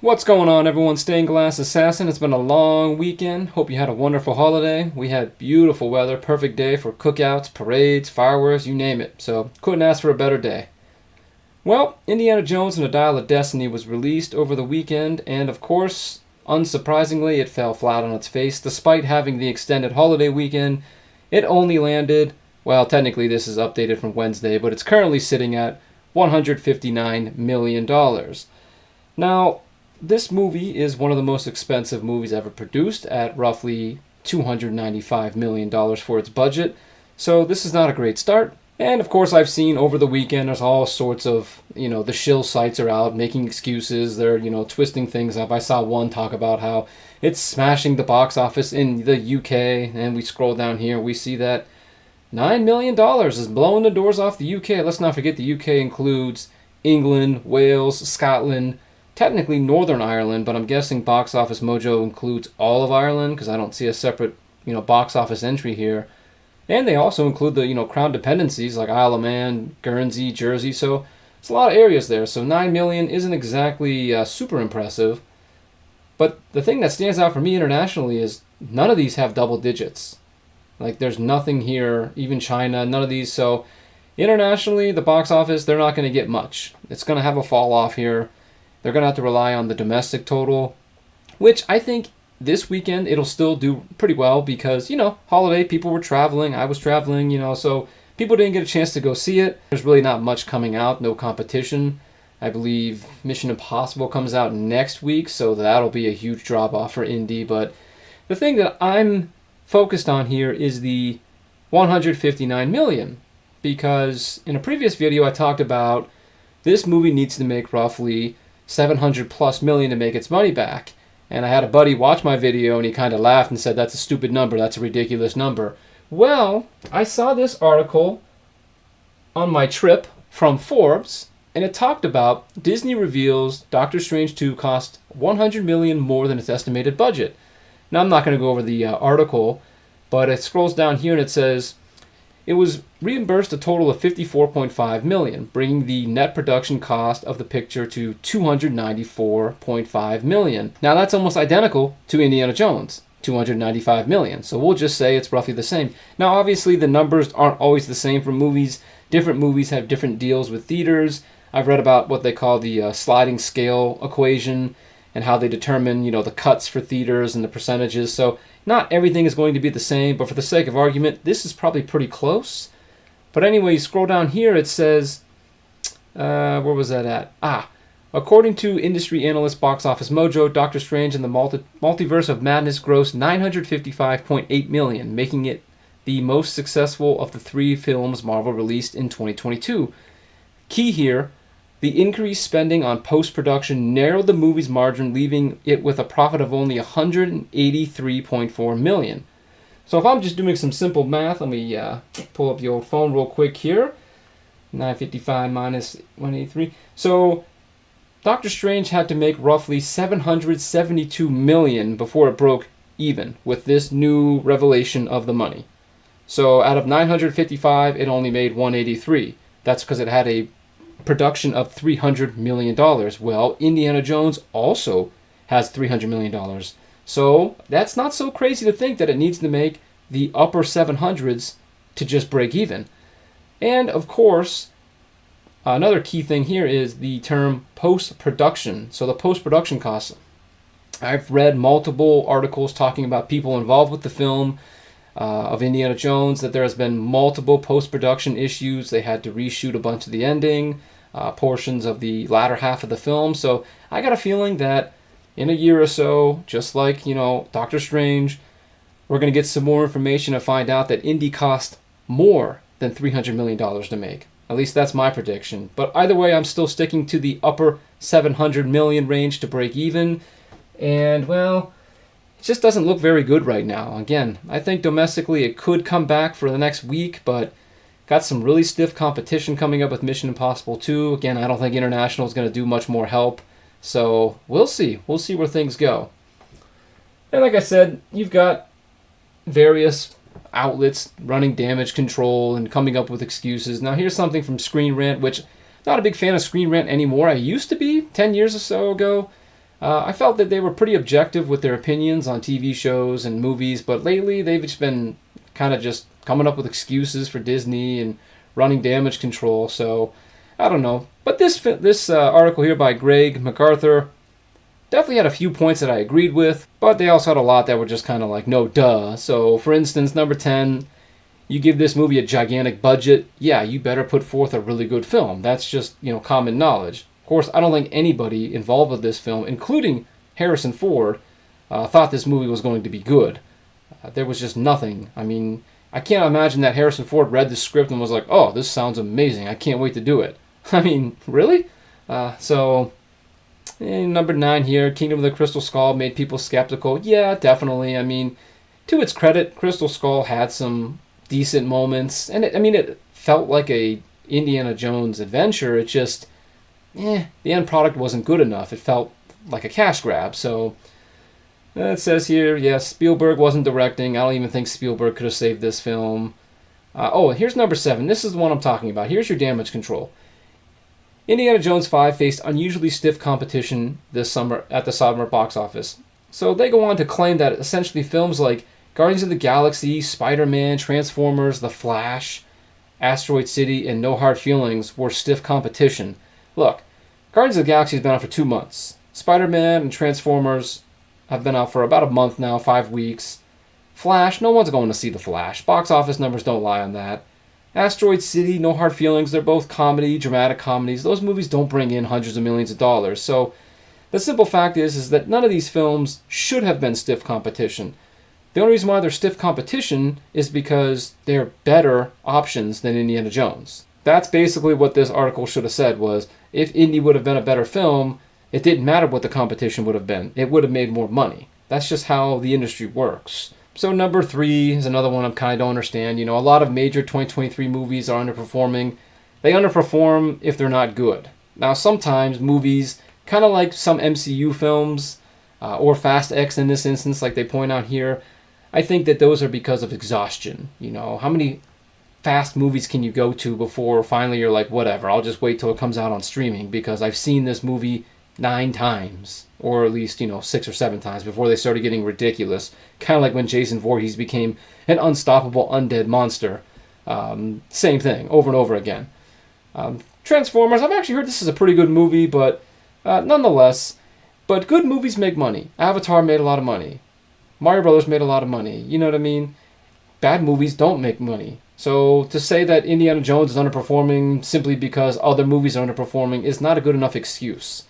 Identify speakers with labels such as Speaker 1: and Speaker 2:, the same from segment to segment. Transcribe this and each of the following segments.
Speaker 1: What's going on, everyone? Stained Glass Assassin. It's been a long weekend. Hope you had a wonderful holiday. We had beautiful weather, perfect day for cookouts, parades, fireworks, you name it. So, couldn't ask for a better day. Well, Indiana Jones and the Dial of Destiny was released over the weekend, and of course, unsurprisingly, it fell flat on its face. Despite having the extended holiday weekend, it only landed, well, technically this is updated from Wednesday, but it's currently sitting at $159 million. Now, this movie is one of the most expensive movies ever produced at roughly $295 million for its budget. So this is not a great start. And of course, I've seen over the weekend, there's all sorts of, the shill sites are out making excuses. They're, twisting things up. I saw one talk about how it's smashing the box office in the UK. And we scroll down here, we see that $9 million is blowing the doors off the UK. Let's not forget the UK includes England, Wales, Scotland, technically Northern Ireland, but I'm guessing Box Office Mojo includes all of Ireland because I don't see a separate, box office entry here. And they also include the, Crown dependencies like Isle of Man, Guernsey, Jersey. So it's a lot of areas there. So 9 million isn't exactly super impressive. But the thing that stands out for me internationally is none of these have double digits. Like there's nothing here, even China, none of these. So internationally, the box office, they're not going to get much. It's going to have a fall off here. They're going to have to rely on the domestic total, which I think this weekend it'll still do pretty well because, holiday, people were traveling. I was traveling, so people didn't get a chance to go see it. There's really not much coming out, no competition. I believe Mission Impossible comes out next week, so that'll be a huge drop off for Indy. But the thing that I'm focused on here is the 159 million, because in a previous video I talked about this movie needs to make roughly 700 plus million to make its money back. And I had a buddy watch my video and he kind of laughed and said, that's a stupid number, that's a ridiculous number. Well, I saw this article on my trip from Forbes, and it talked about Disney reveals Doctor Strange 2 cost 100 million more than its estimated budget. Now, I'm not going to go over the article, but it scrolls down here and it says, it was reimbursed a total of 54.5 million, bringing the net production cost of the picture to 294.5 million. Now that's almost identical to Indiana Jones, 295 million. So we'll just say it's roughly the same. Now obviously the numbers aren't always the same for movies. Different movies have different deals with theaters. I've read about what they call the sliding scale equation and how they determine, the cuts for theaters and the percentages. So not everything is going to be the same, but for the sake of argument, this is probably pretty close. But anyway, you scroll down here, it says, where was that at? According to industry analyst Box Office Mojo, Doctor Strange and the Multiverse of Madness grossed 955.8 million, making it the most successful of the three films Marvel released in 2022. Key here, the increased spending on post-production narrowed the movie's margin, leaving it with a profit of only 183.4 million. So if I'm just doing some simple math, let me pull up the old phone real quick here. 955 minus 183. So Doctor Strange had to make roughly 772 million before it broke even with this new revelation of the money. So out of 955, it only made 183. That's because it had a production of $300 million. Well, Indiana Jones also has $300 million. So that's not so crazy to think that it needs to make the upper 700s to just break even. And of course, another key thing here is the term post-production. So the post-production costs. I've read multiple articles talking about people involved with the film of Indiana Jones, that there has been multiple post-production issues. They had to reshoot a bunch of the ending, portions of the latter half of the film. So I got a feeling that in a year or so, just like, Doctor Strange, we're going to get some more information and find out that Indy cost more than $300 million to make. At least that's my prediction. But either way, I'm still sticking to the upper 700 million range to break even. And, well, it just doesn't look very good right now. Again, I think domestically it could come back for the next week, but got some really stiff competition coming up with Mission Impossible 2. Again, I don't think international is going to do much more help. So we'll see. We'll see where things go. And like I said, you've got various outlets running damage control and coming up with excuses. Now here's something from Screen Rant, which not a big fan of Screen Rant anymore. I used to be 10 years or so ago. I felt that they were pretty objective with their opinions on TV shows and movies, but lately they've just been kind of just coming up with excuses for Disney and running damage control. So I don't know. But this article here by Greg MacArthur definitely had a few points that I agreed with, but they also had a lot that were just kind of like, no duh. So for instance, number 10, you give this movie a gigantic budget, yeah, you better put forth a really good film. That's just, common knowledge. Of course, I don't think anybody involved with this film, including Harrison Ford, thought this movie was going to be good. There was just nothing. I mean, I can't imagine that Harrison Ford read the script and was like, oh, this sounds amazing. I can't wait to do it. I mean, really? Number 9 here, Kingdom of the Crystal Skull made people skeptical. Yeah, definitely. I mean, to its credit, Crystal Skull had some decent moments. And it felt like a Indiana Jones adventure. It just, the end product wasn't good enough. It felt like a cash grab. So it says here, yes, Spielberg wasn't directing. I don't even think Spielberg could have saved this film. Here's number 7. This is the one I'm talking about. Here's your damage control. Indiana Jones 5 faced unusually stiff competition this summer at the summer box office. So they go on to claim that essentially films like Guardians of the Galaxy, Spider-Man, Transformers, The Flash, Asteroid City, and No Hard Feelings were stiff competition. Look, Guardians of the Galaxy has been out for 2 months. Spider-Man and Transformers have been out for about a month now, 5 weeks. Flash, no one's going to see The Flash. Box office numbers don't lie on that. Asteroid City, No Hard Feelings, they're both comedy, dramatic comedies. Those movies don't bring in hundreds of millions of dollars. So the simple fact is that none of these films should have been stiff competition. The only reason why they're stiff competition is because they're better options than Indiana Jones. That's basically what this article should have said was, if Indy would have been a better film, it didn't matter what the competition would have been. It would have made more money. That's just how the industry works. So number 3 is another one I kind of don't understand. A lot of major 2023 movies are underperforming. They underperform if they're not good. Now sometimes movies, kind of like some MCU films, or Fast X in this instance, like they point out here, I think that those are because of exhaustion. How many fast movies can you go to before finally you're like, whatever, I'll just wait till it comes out on streaming because I've seen this movie 9 times, or at least 6 or 7 times before they started getting ridiculous. Kind of like when Jason Voorhees became an unstoppable undead monster. Same thing over and over again. Transformers, I've actually heard this is a pretty good movie, but nonetheless, but good movies make money. Avatar made a lot of money. Mario Brothers made a lot of money. You know what I mean? Bad movies don't make money. So to say that Indiana Jones is underperforming simply because other movies are underperforming is not a good enough excuse.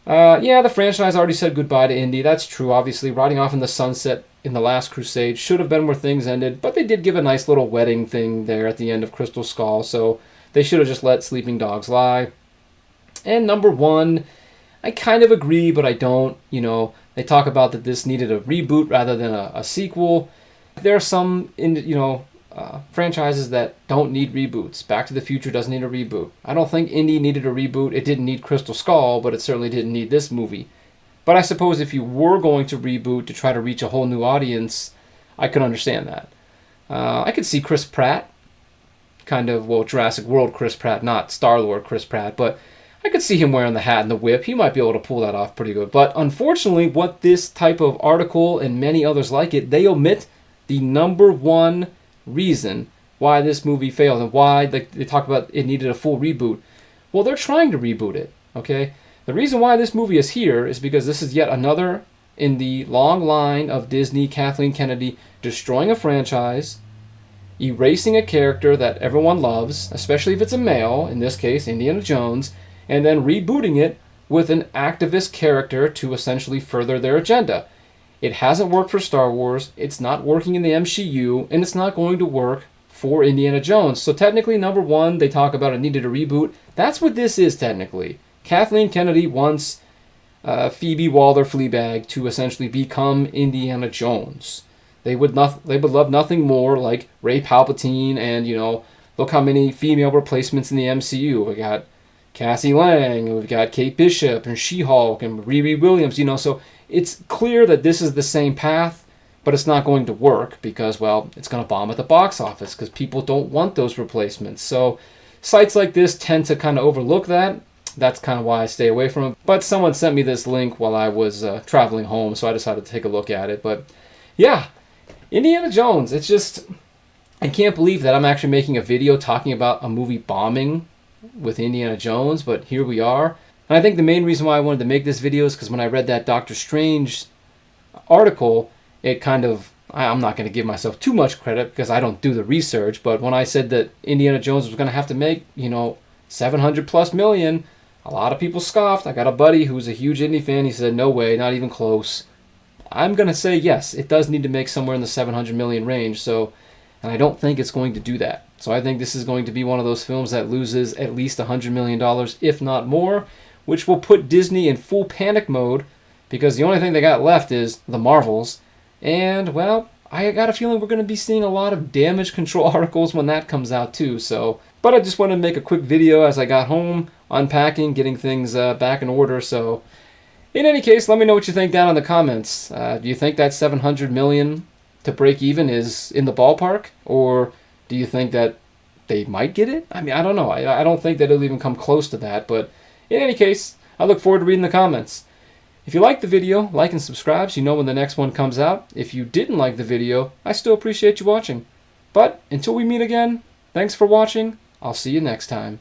Speaker 1: The franchise already said goodbye to Indy. That's true, obviously. Riding off in the sunset in The Last Crusade should have been where things ended, but they did give a nice little wedding thing there at the end of Crystal Skull, so they should have just let sleeping dogs lie. And number 1, I kind of agree, but I don't. They talk about that this needed a reboot rather than a sequel. There are some, franchises that don't need reboots. Back to the Future doesn't need a reboot. I don't think Indy needed a reboot. It didn't need Crystal Skull, but it certainly didn't need this movie. But I suppose if you were going to reboot to try to reach a whole new audience, I could understand that. I could see Chris Pratt, Jurassic World Chris Pratt, not Star-Lord Chris Pratt, but I could see him wearing the hat and the whip. He might be able to pull that off pretty good. But unfortunately, what this type of article and many others like it, they omit the number 1 reason why this movie failed and why they talk about it needed a full reboot. Well, they're trying to reboot it, okay? The reason why this movie is here is because this is yet another in the long line of Disney, Kathleen Kennedy, destroying a franchise, erasing a character that everyone loves, especially if it's a male, in this case, Indiana Jones, and then rebooting it with an activist character to essentially further their agenda. It hasn't worked for Star Wars, it's not working in the MCU, and it's not going to work for Indiana Jones. So technically, number 1, they talk about it needed a reboot. That's what this is technically. Kathleen Kennedy wants Phoebe Waller-Fleabag to essentially become Indiana Jones. They would love nothing more like Rey Palpatine and, look how many female replacements in the MCU. We got Cassie Lang, and we've got Kate Bishop, and She-Hulk, and Riri Williams, so it's clear that this is the same path, but it's not going to work because, it's going to bomb at the box office because people don't want those replacements. So sites like this tend to kind of overlook that. that's kind of why I stay away from it. But someone sent me this link while I was traveling home, so I decided to take a look at it. But yeah, Indiana Jones, it's just, I can't believe that I'm actually making a video talking about a movie bombing with Indiana Jones, but here we are. And I think the main reason why I wanted to make this video is because when I read that Doctor Strange article, it kind of, I'm not going to give myself too much credit because I don't do the research, but when I said that Indiana Jones was going to have to make, 700 plus million, a lot of people scoffed. I got a buddy who's a huge Indy fan. He said, no way, not even close. I'm going to say yes, it does need to make somewhere in the 700 million range, and I don't think it's going to do that. So I think this is going to be one of those films that loses at least $100 million, if not more, which will put Disney in full panic mode because the only thing they got left is the Marvels. And, well, I got a feeling we're going to be seeing a lot of damage control articles when that comes out too. But I just wanted to make a quick video as I got home, unpacking, getting things back in order. So in any case, let me know what you think down in the comments. Do you think that 700 million to break even is in the ballpark? Or do you think that they might get it? I mean, I don't know. I don't think that it'll even come close to that. But in any case, I look forward to reading the comments. If you liked the video, like and subscribe so you know when the next one comes out. If you didn't like the video, I still appreciate you watching. But until we meet again, thanks for watching. I'll see you next time.